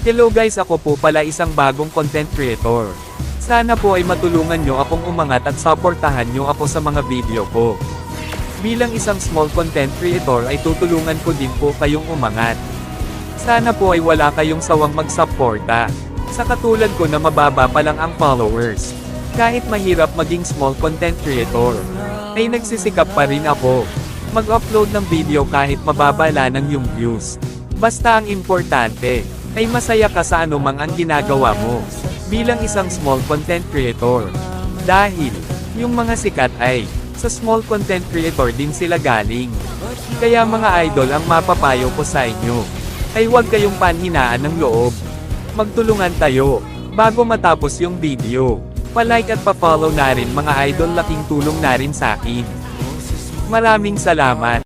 Hello guys, ako po pala isang bagong content creator. Sana po ay matulungan nyo akong umangat at supportahan nyo ako sa mga video ko. Bilang isang small content creator ay tutulungan ko din po kayong umangat. Sana po ay wala kayong sawang magsuporta. Sa katulad ko na mababa pa lang ang followers. Kahit mahirap maging small content creator, ay nagsisikap pa rin ako. Mag-upload ng video kahit mababa lang yung views. Basta ang importante, ay masaya ka sa anumang ang ginagawa mo, bilang isang small content creator. Dahil, yung mga sikat ay, sa small content creator din sila galing. Kaya mga idol, ang mapapayo ko sa inyo, ay huwag kayong panhinaan ng loob. Magtulungan tayo, bago matapos yung video. Pa-like at pa-follow na rin mga idol, laking tulong na rin sa akin. Maraming salamat.